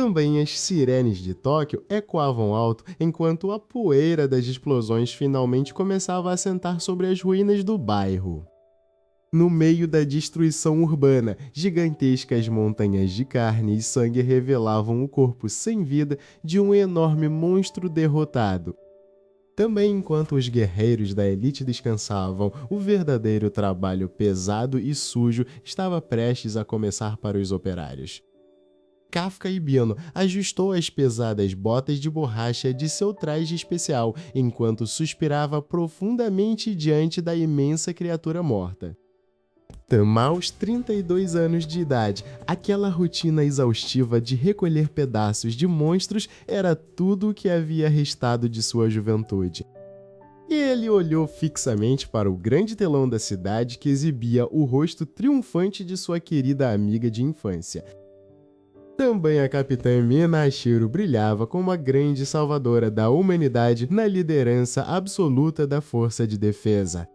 Também as sirenes de Tóquio ecoavam alto enquanto a poeira das explosões finalmente começava a assentar sobre as ruínas do bairro. No meio da destruição urbana, gigantescas montanhas de carne e sangue revelavam o corpo sem vida de um enorme monstro derrotado. Também enquanto os guerreiros da elite descansavam, o verdadeiro trabalho pesado e sujo estava prestes a começar para os operários. Kafka Ibino ajustou as pesadas botas de borracha de seu traje especial, enquanto suspirava profundamente diante da imensa criatura morta. Aos 32 anos de idade, aquela rotina exaustiva de recolher pedaços de monstros era tudo o que havia restado de sua juventude. Ele olhou fixamente para o grande telão da cidade que exibia o rosto triunfante de sua querida amiga de infância. Também a capitã Minashiro brilhava como a grande salvadora da humanidade na liderança absoluta da força de defesa.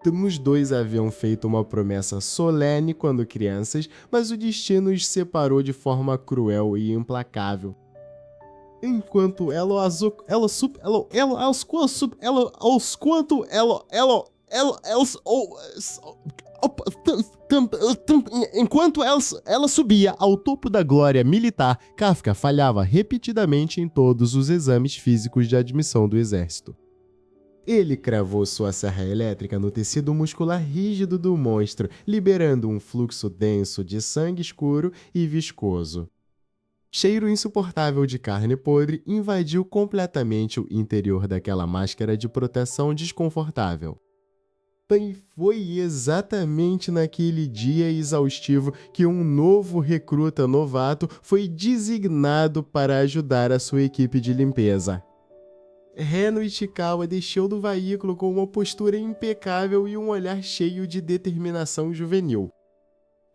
Os dois haviam feito uma promessa solene quando crianças, mas o destino os separou de forma cruel e implacável. Enquanto ela subia ao topo da glória militar, Kafka falhava repetidamente em todos os exames físicos de admissão do exército. Ele cravou sua serra elétrica no tecido muscular rígido do monstro, liberando um fluxo denso de sangue escuro e viscoso. Cheiro insuportável de carne podre invadiu completamente o interior daquela máscara de proteção desconfortável. E foi exatamente naquele dia exaustivo que um novo recruta novato foi designado para ajudar a sua equipe de limpeza. Reno Ichikawa desceu do veículo com uma postura impecável e um olhar cheio de determinação juvenil.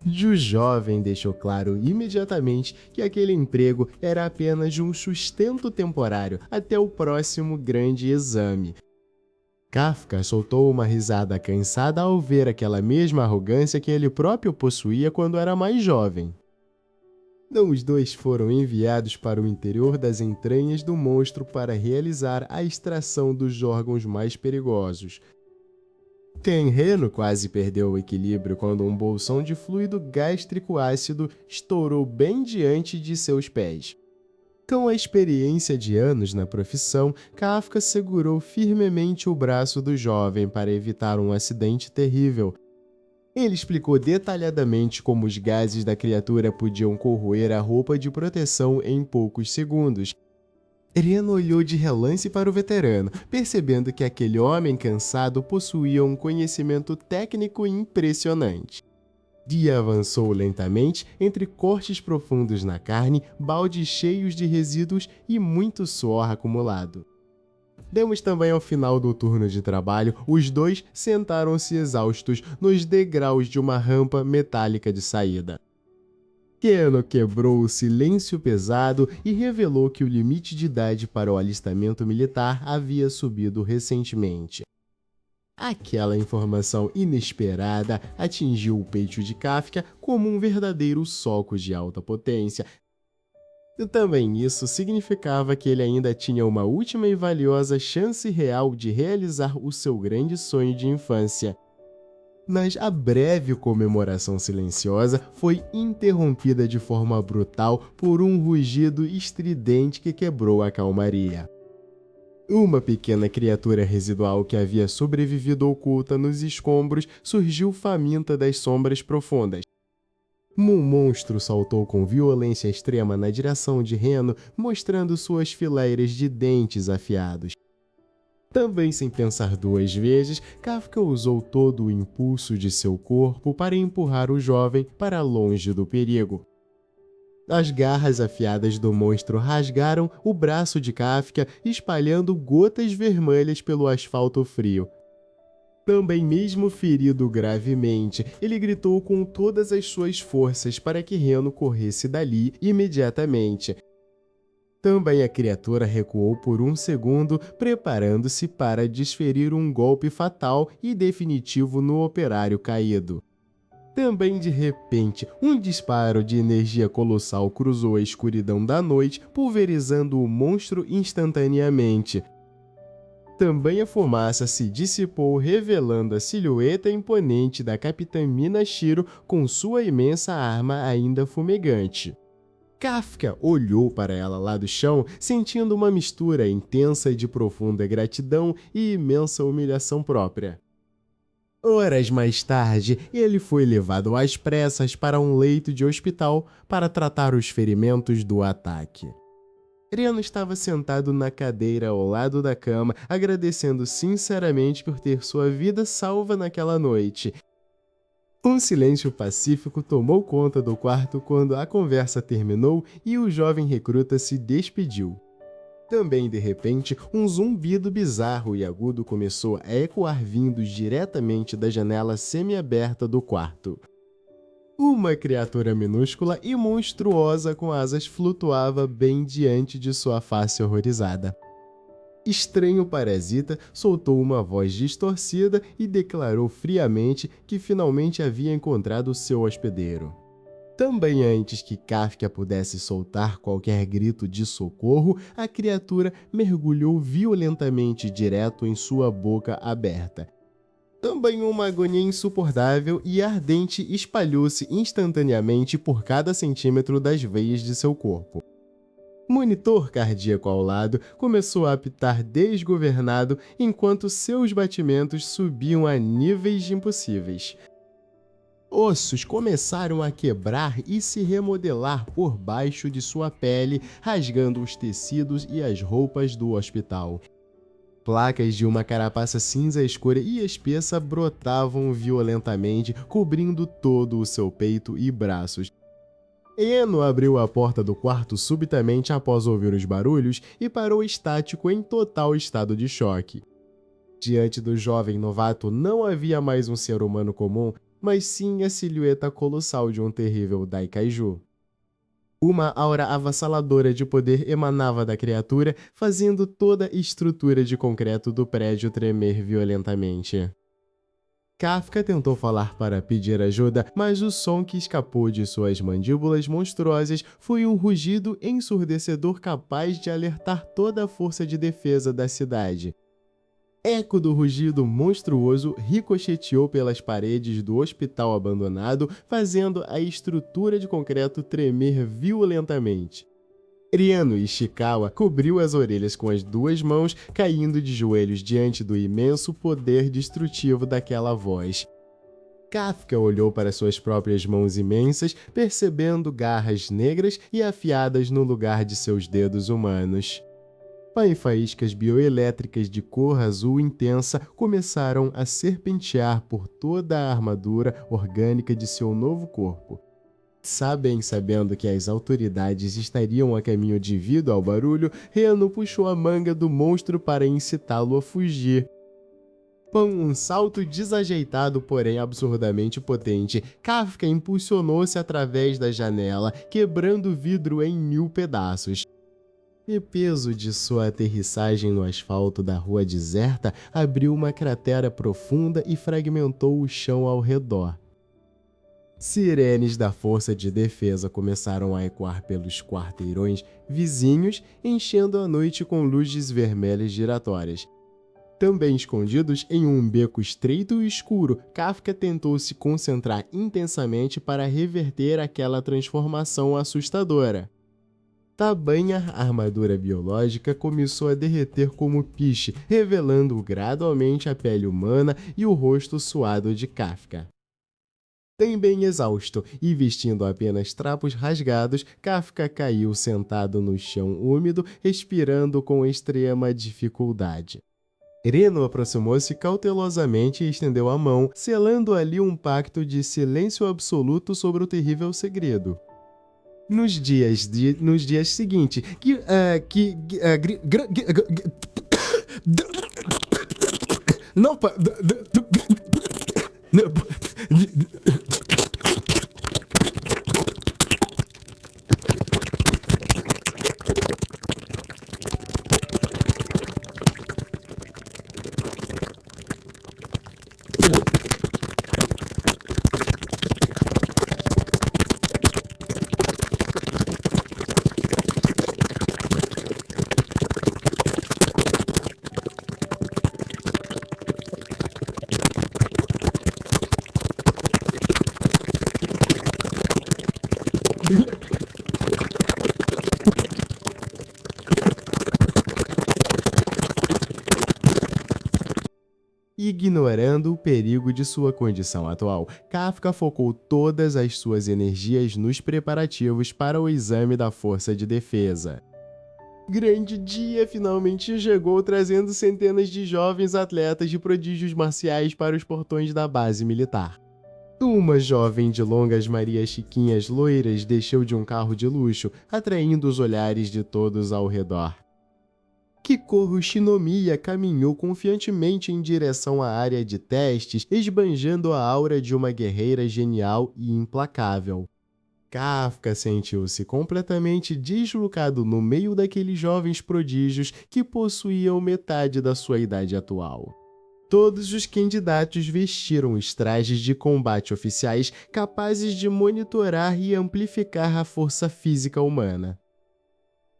O jovem deixou claro imediatamente que aquele emprego era apenas um sustento temporário até o próximo grande exame. Kafka soltou uma risada cansada ao ver aquela mesma arrogância que ele próprio possuía quando era mais jovem. Os dois foram enviados para o interior das entranhas do monstro para realizar a extração dos órgãos mais perigosos. Tenreno quase perdeu o equilíbrio quando um bolsão de fluido gástrico ácido estourou bem diante de seus pés. Com a experiência de anos na profissão, Kafka segurou firmemente o braço do jovem para evitar um acidente terrível. Ele explicou detalhadamente como os gases da criatura podiam corroer a roupa de proteção em poucos segundos. Reno olhou de relance para o veterano, percebendo que aquele homem cansado possuía um conhecimento técnico impressionante. Dia avançou lentamente entre cortes profundos na carne, baldes cheios de resíduos e muito suor acumulado. Demos também ao final do turno de trabalho, os dois sentaram-se exaustos nos degraus de uma rampa metálica de saída. Keno quebrou o silêncio pesado e revelou que o limite de idade para o alistamento militar havia subido recentemente. Aquela informação inesperada atingiu o peito de Kafka como um verdadeiro soco de alta potência. E também isso significava que ele ainda tinha uma última e valiosa chance real de realizar o seu grande sonho de infância. Mas a breve comemoração silenciosa foi interrompida de forma brutal por um rugido estridente que quebrou a calmaria. Uma pequena criatura residual que havia sobrevivido oculta nos escombros surgiu faminta das sombras profundas. Um monstro saltou com violência extrema na direção de Reno, mostrando suas fileiras de dentes afiados. Também sem pensar duas vezes, Kafka usou todo o impulso de seu corpo para empurrar o jovem para longe do perigo. As garras afiadas do monstro rasgaram o braço de Kafka, espalhando gotas vermelhas pelo asfalto frio. Também mesmo ferido gravemente, ele gritou com todas as suas forças para que Reno corresse dali imediatamente. Também a criatura recuou por um segundo, preparando-se para desferir um golpe fatal e definitivo no operário caído. Também de repente, um disparo de energia colossal cruzou a escuridão da noite, pulverizando o monstro instantaneamente. Também a fumaça se dissipou, revelando a silhueta imponente da Capitã Minashiro com sua imensa arma ainda fumegante. Kafka olhou para ela lá do chão, sentindo uma mistura intensa de profunda gratidão e imensa humilhação própria. Horas mais tarde, ele foi levado às pressas para um leito de hospital para tratar os ferimentos do ataque. Reno estava sentado na cadeira ao lado da cama, agradecendo sinceramente por ter sua vida salva naquela noite. Um silêncio pacífico tomou conta do quarto quando a conversa terminou e o jovem recruta se despediu. Também, de repente, um zumbido bizarro e agudo começou a ecoar vindo diretamente da janela semiaberta do quarto. Uma criatura minúscula e monstruosa com asas flutuava bem diante de sua face horrorizada. Estranho parasita soltou uma voz distorcida e declarou friamente que finalmente havia encontrado seu hospedeiro. Também antes que Kafka pudesse soltar qualquer grito de socorro, a criatura mergulhou violentamente direto em sua boca aberta. Também uma agonia insuportável e ardente espalhou-se instantaneamente por cada centímetro das veias de seu corpo. O monitor cardíaco ao lado começou a apitar desgovernado enquanto seus batimentos subiam a níveis impossíveis. Ossos começaram a quebrar e se remodelar por baixo de sua pele, rasgando os tecidos e as roupas do hospital. Placas de uma carapaça cinza escura e espessa brotavam violentamente, cobrindo todo o seu peito e braços. Eno abriu a porta do quarto subitamente após ouvir os barulhos e parou estático em total estado de choque. Diante do jovem novato não havia mais um ser humano comum, mas sim a silhueta colossal de um terrível Daikaiju. Uma aura avassaladora de poder emanava da criatura, fazendo toda a estrutura de concreto do prédio tremer violentamente. Kafka tentou falar para pedir ajuda, mas o som que escapou de suas mandíbulas monstruosas foi um rugido ensurdecedor capaz de alertar toda a força de defesa da cidade. Eco do rugido monstruoso ricocheteou pelas paredes do hospital abandonado, fazendo a estrutura de concreto tremer violentamente. Riano Ishikawa cobriu as orelhas com as duas mãos, caindo de joelhos diante do imenso poder destrutivo daquela voz. Kafka olhou para suas próprias mãos imensas, percebendo garras negras e afiadas no lugar de seus dedos humanos. Faíscas bioelétricas de cor azul intensa começaram a serpentear por toda a armadura orgânica de seu novo corpo. Sabendo que as autoridades estariam a caminho devido ao barulho, Reno puxou a manga do monstro para incitá-lo a fugir. Com um salto desajeitado, porém absurdamente potente, Kafka impulsionou-se através da janela, quebrando o vidro em 1000 pedaços. O peso de sua aterrissagem no asfalto da rua deserta abriu uma cratera profunda e fragmentou o chão ao redor. Sirenes da Força de Defesa começaram a ecoar pelos quarteirões vizinhos, enchendo a noite com luzes vermelhas giratórias. Também escondidos em um beco estreito e escuro, Kafka tentou se concentrar intensamente para reverter aquela transformação assustadora. Tamanha armadura biológica começou a derreter como piche, revelando gradualmente a pele humana e o rosto suado de Kafka. Também exausto e vestindo apenas trapos rasgados, Kafka caiu sentado no chão úmido, respirando com extrema dificuldade. Reno aproximou-se cautelosamente e estendeu a mão, selando ali um pacto de silêncio absoluto sobre o terrível segredo. Nos dias seguintes, não, Ignorando o perigo de sua condição atual, Kafka focou todas as suas energias nos preparativos para o exame da Força de Defesa. Grande dia finalmente chegou, trazendo centenas de jovens atletas de prodígios marciais para os portões da base militar. Uma jovem de longas Marias Chiquinhas loiras desceu de um carro de luxo, atraindo os olhares de todos ao redor. Kikoru Shinomiya caminhou confiantemente em direção à área de testes, esbanjando a aura de uma guerreira genial e implacável. Kafka sentiu-se completamente deslocado no meio daqueles jovens prodígios que possuíam metade da sua idade atual. Todos os candidatos vestiram os trajes de combate oficiais capazes de monitorar e amplificar a força física humana.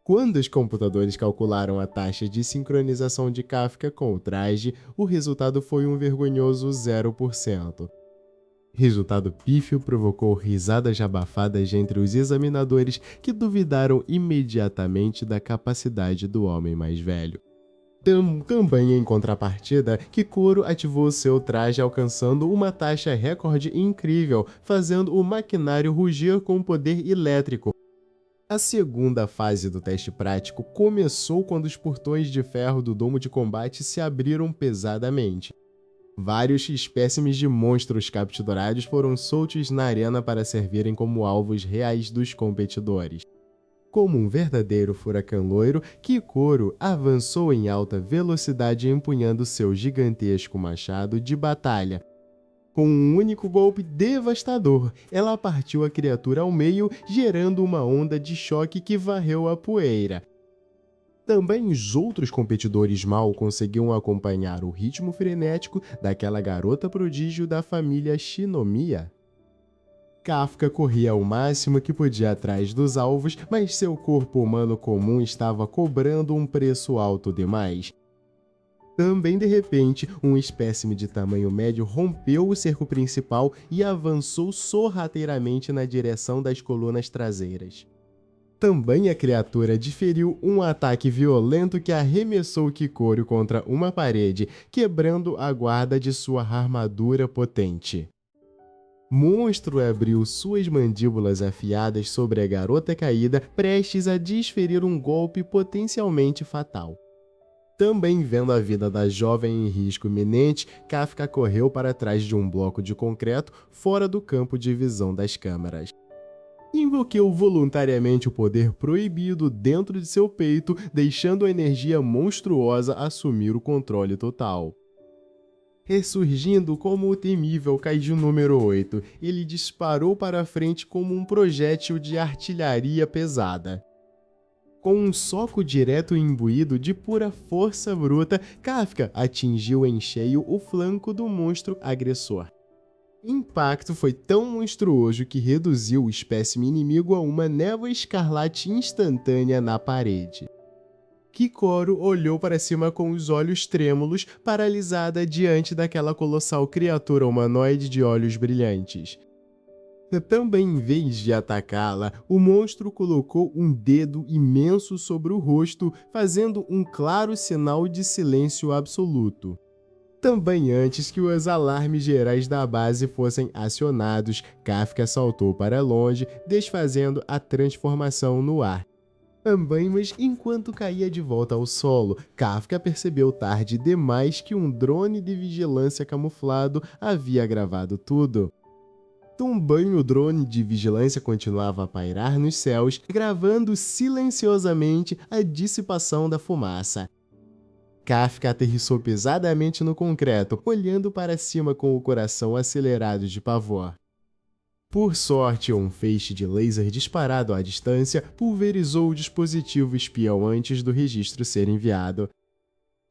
Quando os computadores calcularam a taxa de sincronização de Kafka com o traje, o resultado foi um vergonhoso 0%. Resultado pífio provocou risadas abafadas entre os examinadores que duvidaram imediatamente da capacidade do homem mais velho. Também em contrapartida, Kikoru ativou seu traje alcançando uma taxa recorde incrível, fazendo o maquinário rugir com poder elétrico. A segunda fase do teste prático começou quando os portões de ferro do domo de combate se abriram pesadamente. Vários espécimes de monstros capturados foram soltos na arena para servirem como alvos reais dos competidores. Como um verdadeiro furacão loiro, Kikoru avançou em alta velocidade empunhando seu gigantesco machado de batalha. Com um único golpe devastador, ela partiu a criatura ao meio, gerando uma onda de choque que varreu a poeira. Também os outros competidores mal conseguiam acompanhar o ritmo frenético daquela garota prodígio da família Shinomiya. Kafka corria ao máximo que podia atrás dos alvos, mas seu corpo humano comum estava cobrando um preço alto demais. Também, de repente, um espécime de tamanho médio rompeu o cerco principal e avançou sorrateiramente na direção das colunas traseiras. Também a criatura diferiu um ataque violento que arremessou Kikoru contra uma parede, quebrando a guarda de sua armadura potente. Monstro abriu suas mandíbulas afiadas sobre a garota caída, prestes a desferir um golpe potencialmente fatal. Também vendo a vida da jovem em risco iminente, Kafka correu para trás de um bloco de concreto fora do campo de visão das câmeras. Invoqueu voluntariamente o poder proibido dentro de seu peito, deixando a energia monstruosa assumir o controle total. Ressurgindo como o temível Kaiju número 8, ele disparou para a frente como um projétil de artilharia pesada. Com um soco direto e imbuído de pura força bruta, Kafka atingiu em cheio o flanco do monstro agressor. O impacto foi tão monstruoso que reduziu o espécime inimigo a uma névoa escarlate instantânea na parede. Kikoru olhou para cima com os olhos trêmulos, paralisada diante daquela colossal criatura humanoide de olhos brilhantes. Também, em vez de atacá-la, o monstro colocou um dedo imenso sobre o rosto, fazendo um claro sinal de silêncio absoluto. Também antes que os alarmes gerais da base fossem acionados, Kafka saltou para longe, desfazendo a transformação no ar. Também, mas enquanto caía de volta ao solo, Kafka percebeu tarde demais que um drone de vigilância camuflado havia gravado tudo. Também o drone de vigilância continuava a pairar nos céus, gravando silenciosamente a dissipação da fumaça. Kafka aterrissou pesadamente no concreto, olhando para cima com o coração acelerado de pavor. Por sorte, um feixe de laser disparado à distância pulverizou o dispositivo espião antes do registro ser enviado.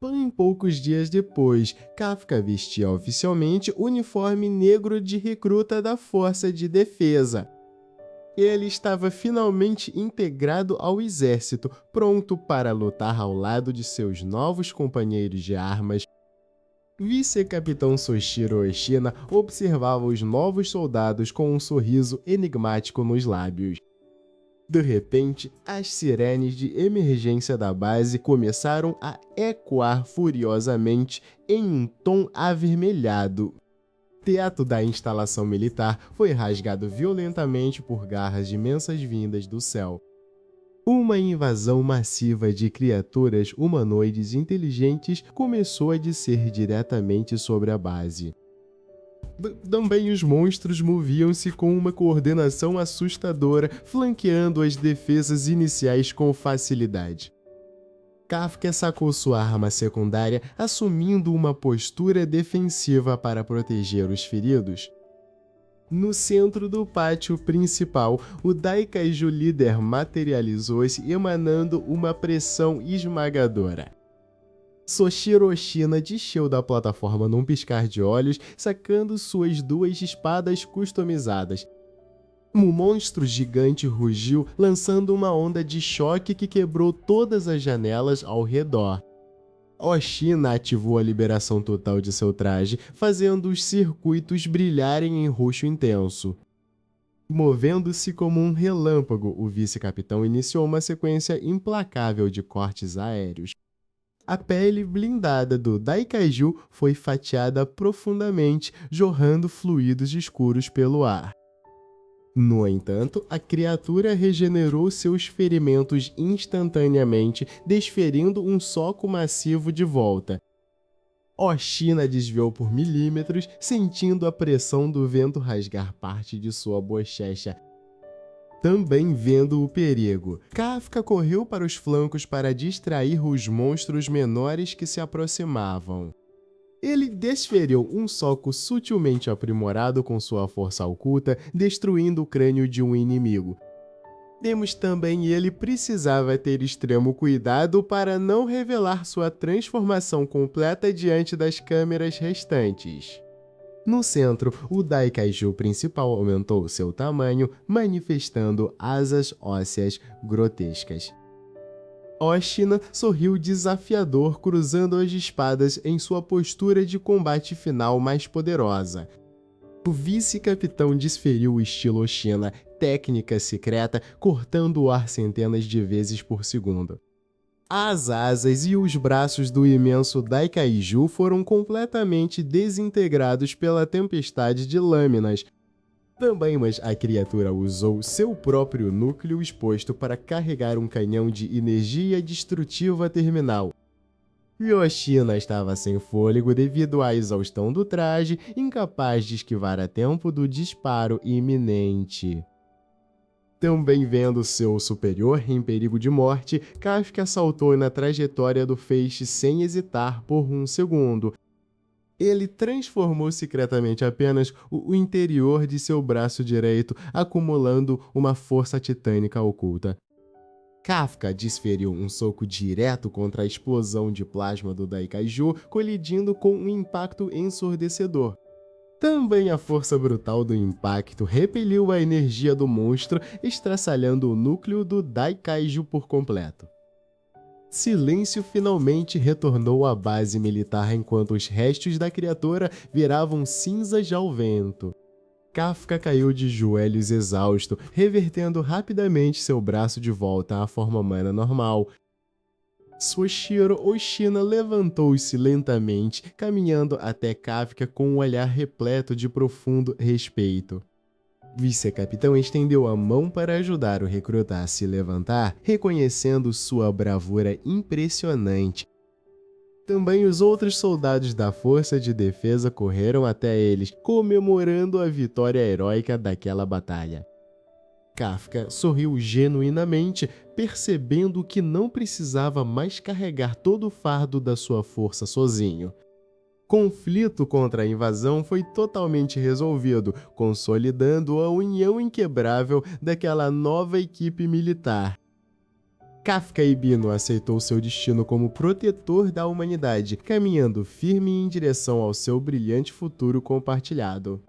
Bem poucos dias depois, Kafka vestia oficialmente o uniforme negro de recruta da Força de Defesa. Ele estava finalmente integrado ao exército, pronto para lutar ao lado de seus novos companheiros de armas. Vice-capitão Soichiro Oshina observava os novos soldados com um sorriso enigmático nos lábios. De repente, as sirenes de emergência da base começaram a ecoar furiosamente em um tom avermelhado. O teto da instalação militar foi rasgado violentamente por garras imensas vindas do céu. Uma invasão massiva de criaturas humanoides inteligentes começou a descer diretamente sobre a base. Também os monstros moviam-se com uma coordenação assustadora, flanqueando as defesas iniciais com facilidade. Kafka sacou sua arma secundária, assumindo uma postura defensiva para proteger os feridos. No centro do pátio principal, o Daikaiju líder materializou-se, emanando uma pressão esmagadora. Soshiro Oshina desceu da plataforma num piscar de olhos, sacando suas duas espadas customizadas. O monstro gigante rugiu, lançando uma onda de choque que quebrou todas as janelas ao redor. Oshina ativou a liberação total de seu traje, fazendo os circuitos brilharem em roxo intenso. Movendo-se como um relâmpago, o vice-capitão iniciou uma sequência implacável de cortes aéreos. A pele blindada do Daikaiju foi fatiada profundamente, jorrando fluidos escuros pelo ar. No entanto, a criatura regenerou seus ferimentos instantaneamente, desferindo um soco massivo de volta. Oshina desviou por milímetros, sentindo a pressão do vento rasgar parte de sua bochecha. Também vendo o perigo, Kafka correu para os flancos para distrair os monstros menores que se aproximavam. Ele desferiu um soco sutilmente aprimorado com sua força oculta, destruindo o crânio de um inimigo. Temos também ele precisava ter extremo cuidado para não revelar sua transformação completa diante das câmeras restantes. No centro, o Daikaiju principal aumentou seu tamanho, manifestando asas ósseas grotescas. Oshina sorriu desafiador, cruzando as espadas em sua postura de combate final mais poderosa. O vice-capitão desferiu o estilo Oshina, técnica secreta, cortando o ar centenas de vezes por segundo. As asas e os braços do imenso Daikaiju foram completamente desintegrados pela tempestade de lâminas. Também, mas a criatura usou seu próprio núcleo exposto para carregar um canhão de energia destrutiva terminal. Oshina estava sem fôlego devido à exaustão do traje, incapaz de esquivar a tempo do disparo iminente. Também vendo seu superior em perigo de morte, Kafka saltou na trajetória do feixe sem hesitar por um segundo. Ele transformou secretamente apenas o interior de seu braço direito, acumulando uma força titânica oculta. Kafka desferiu um soco direto contra a explosão de plasma do Daikaiju, colidindo com um impacto ensurdecedor. Também a força brutal do impacto repeliu a energia do monstro, estraçalhando o núcleo do Daikaiju por completo. Silêncio finalmente retornou à base militar enquanto os restos da criatura viravam cinzas ao vento. Kafka caiu de joelhos exausto, revertendo rapidamente seu braço de volta à forma humana normal. Soshiro Oshina levantou-se lentamente, caminhando até Kafka com um olhar repleto de profundo respeito. O vice-capitão estendeu a mão para ajudar o recruta a se levantar, reconhecendo sua bravura impressionante. Também os outros soldados da Força de Defesa correram até eles, comemorando a vitória heróica daquela batalha. Kafka sorriu genuinamente, percebendo que não precisava mais carregar todo o fardo da sua força sozinho. Conflito contra a invasão foi totalmente resolvido, consolidando a união inquebrável daquela nova equipe militar. Kafka Ibino aceitou seu destino como protetor da humanidade, caminhando firme em direção ao seu brilhante futuro compartilhado.